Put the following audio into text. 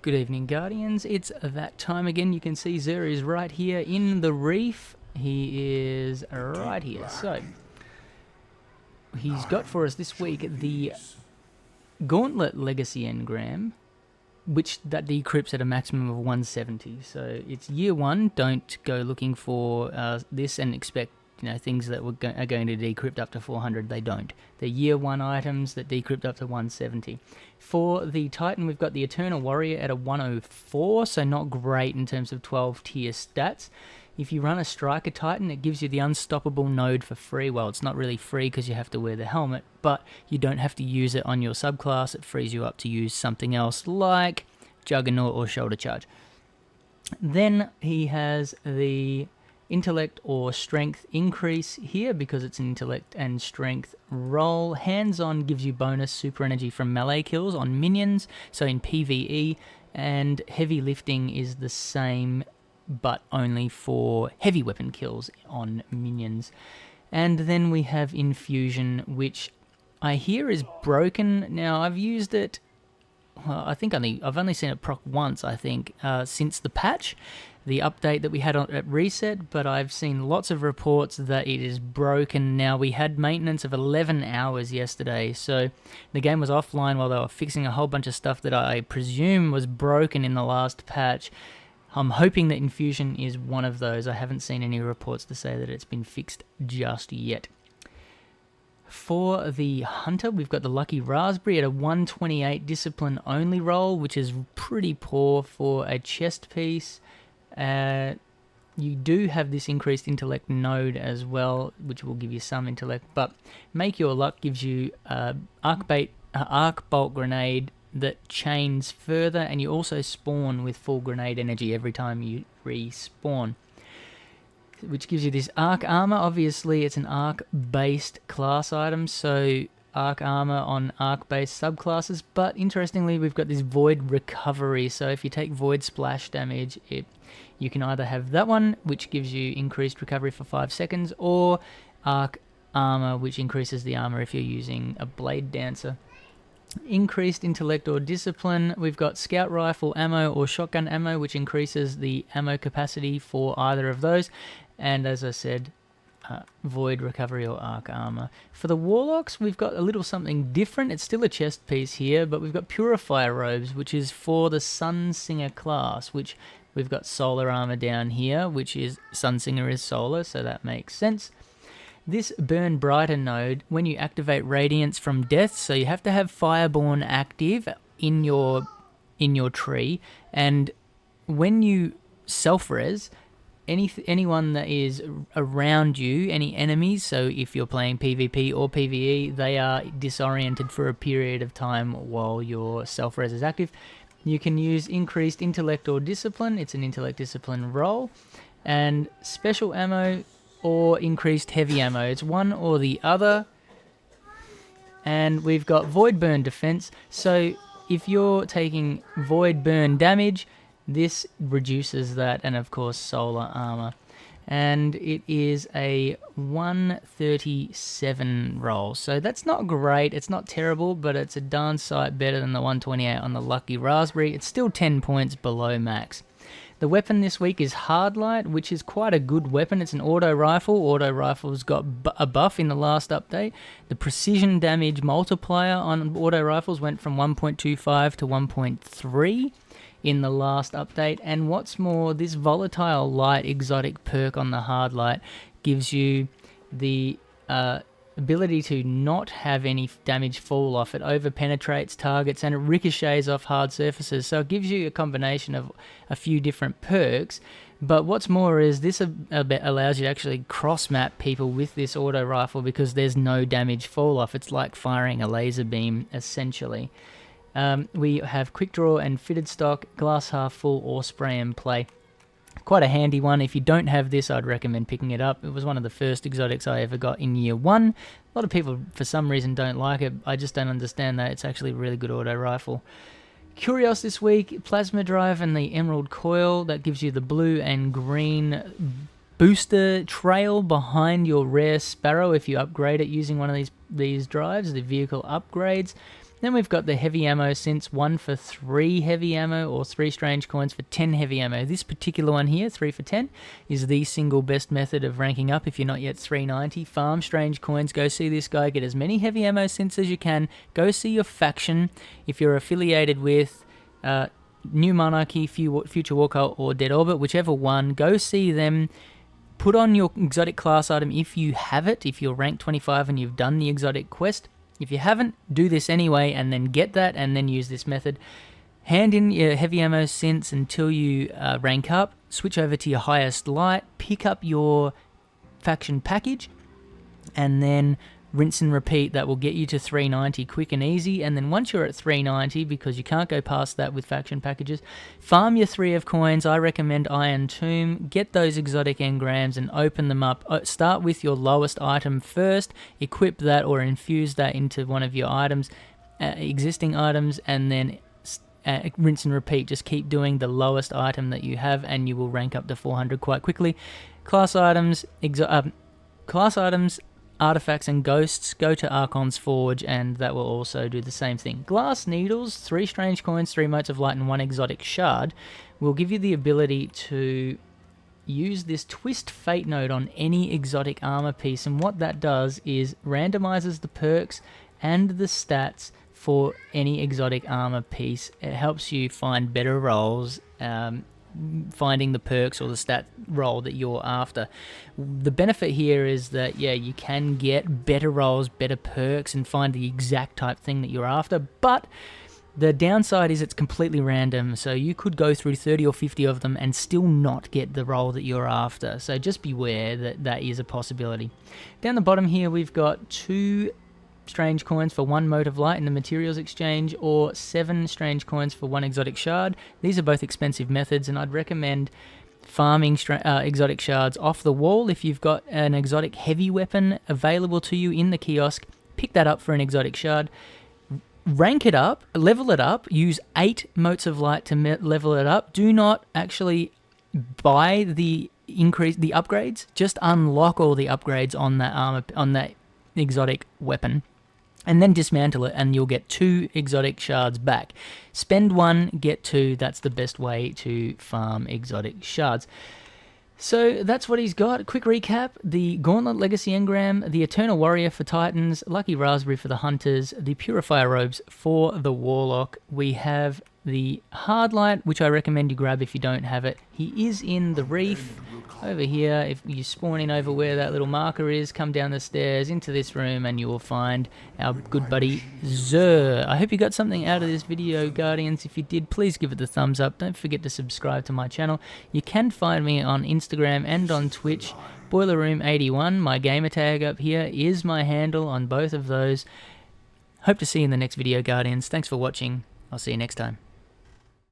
Good evening, Guardians. It's that time again. You can see Xur is right here in the Reef. He is right here. So, he's got for us this week the Gauntlet Legacy Engram, which that decrypts at a maximum of 170. So it's year one. Don't go looking for this and expect things that are going to decrypt up to 400. They don't. They're year one items that decrypt up to 170. For the Titan, we've got the Eternal Warrior at a 104, so not great in terms of 12 tier stats. If you run a Striker Titan, it gives you the Unstoppable node for free. Well, it's not really free because you have to wear the helmet, but you don't have to use it on your subclass. It frees you up to use something else like Juggernaut or Shoulder Charge. Then he has the Intellect or Strength increase here because it's an Intellect and Strength roll. Hands-on gives you bonus super energy from melee kills on minions, so in PvE, and heavy lifting is the same but only for heavy weapon kills on minions. And then we have Infusion, which I hear is broken. Now, I've used it, well, I've only seen it proc once, I think, since the patch, the update that we had at reset, but I've seen lots of reports that it is broken now. We had maintenance of 11 hours yesterday, so the game was offline while they were fixing a whole bunch of stuff that I presume was broken in the last patch. I'm hoping that Infusion is one of those. I haven't seen any reports to say that it's been fixed just yet. For the Hunter, we've got the Lucky Raspberry at a 128 discipline only roll, which is pretty poor for a chest piece. You do have this increased intellect node as well, which will give you some intellect, but Make Your Luck gives you arc bolt grenade that chains further, and you also spawn with full grenade energy every time you respawn, which gives you this arc armor. Obviously it's an arc based class item, so arc armor on arc based subclasses, but interestingly we've got this void recovery, so if you take void splash damage, you can either have that one, which gives you increased recovery for 5 seconds, or arc armor, which increases the armor if you're using a blade dancer. Increased intellect or discipline, we've got scout rifle ammo or shotgun ammo, which increases the ammo capacity for either of those, and as I said, void recovery or arc armor. For the Warlocks, we've got a little something different. It's still a chest piece here, but we've got Purifier robes, which is for the Sunsinger class, which we've got solar armor down here, which is Sunsinger is solar, so that makes sense. This Burn Brighter node, when you activate Radiance from Death, so you have to have Fireborn active in your tree, and when you self-res, anyone that is around you, any enemies, so if you're playing PvP or PvE, they are disoriented for a period of time while your self-res is active. You can use increased intellect or discipline, it's an intellect discipline roll, and special ammo or increased heavy ammo. It's one or the other. And we've got Void Burn defense, so if you're taking Void Burn damage, this reduces that, and of course solar armor. And it is a 137 roll, so that's not great, it's not terrible, but it's a darn sight better than the 128 on the Lucky Raspberry. It's still 10 points below max. The weapon this week is Hardlight, which is quite a good weapon. It's an auto rifle. Auto rifles got a buff in the last update. The precision damage multiplier on auto rifles went from 1.25 to 1.3 in the last update. And what's more, this Volatile Light exotic perk on the Hardlight gives you the ability to not have any damage fall off. It over-penetrates targets and it ricochets off hard surfaces, so it gives you a combination of a few different perks. But what's more is this allows you to actually cross-map people with this auto rifle because there's no damage fall off. It's like firing a laser beam, essentially. We have quick draw and fitted stock, glass half full or spray and play. Quite a handy one. If you don't have this, I'd recommend picking it up. It was one of the first exotics I ever got in year one. A lot of people, for some reason, don't like it. I just don't understand that. It's actually a really good auto rifle. Curios this week, Plasma Drive and the Emerald Coil. That gives you the blue and green booster trail behind your rare Sparrow if you upgrade it using one of these drives, the vehicle upgrades. Then we've got the heavy ammo synths, 1 for 3 heavy ammo or 3 strange coins for 10 heavy ammo. This particular one here, 3 for 10, is the single best method of ranking up if you're not yet 390. Farm strange coins, go see this guy, get as many heavy ammo synths as you can. Go see your faction if you're affiliated with New Monarchy, Future Walker, or Dead Orbit, whichever one. Go see them. Put on your exotic class item if you have it, if you're rank 25 and you've done the exotic quest. If you haven't, do this anyway and then get that and then use this method. Hand in your heavy ammo synths until you rank up, switch over to your highest light, pick up your faction package, and then rinse and repeat. That will get you to 390 quick and easy. And then once you're at 390, because you can't go past that with faction packages, farm your 3 of coins. I recommend Iron Tomb. Get those exotic engrams and open them up. Start with your lowest item first, equip that or infuse that into one of your items, existing items, and then rinse and repeat. Just keep doing the lowest item that you have and you will rank up to 400 quite quickly. Class items, artifacts and ghosts, go to Archon's Forge and that will also do the same thing. Glass needles, 3 strange coins, 3 motes of light and 1 exotic shard will give you the ability to use this twist fate node on any exotic armor piece, and what that does is randomizes the perks and the stats for any exotic armor piece. It helps you find better rolls, finding the perks or the stat roll that you're after. The benefit here is that, yeah, you can get better rolls, better perks, and find the exact type thing that you're after, but the downside is it's completely random, so you could go through 30 or 50 of them and still not get the roll that you're after, so just beware that that is a possibility. Down the bottom here we've got 2 strange coins for 1 mote of light in the materials exchange, or 7 strange coins for 1 exotic shard. These are both expensive methods, and I'd recommend farming exotic shards off the wall. If you've got an exotic heavy weapon available to you in the kiosk, pick that up for an exotic shard. Rank it up, level it up, use 8 motes of light to level it up. Do not actually buy the upgrades, just unlock all the upgrades on that armor, on that exotic weapon, and then dismantle it and you'll get 2 exotic shards back. Spend 1, get 2. That's the best way to farm exotic shards. So that's what he's got. Quick recap: the Gauntlet Legacy Engram, the Eternal Warrior for Titans, Lucky Raspberry for the Hunters, the Purifier Robes for the Warlock. We have the Hard Light, which I recommend you grab if you don't have it. He is in the Reef over here. If you spawn in over where that little marker is, come down the stairs into this room and you will find our good buddy Xur. I hope you got something out of this video, Guardians. If you did, please give it the thumbs up. Don't forget to subscribe to my channel. You can find me on Instagram and on Twitch, BoylerRoom81. My gamer tag up here is my handle on both of those. Hope to see you in the next video, Guardians. Thanks for watching. I'll see you next time.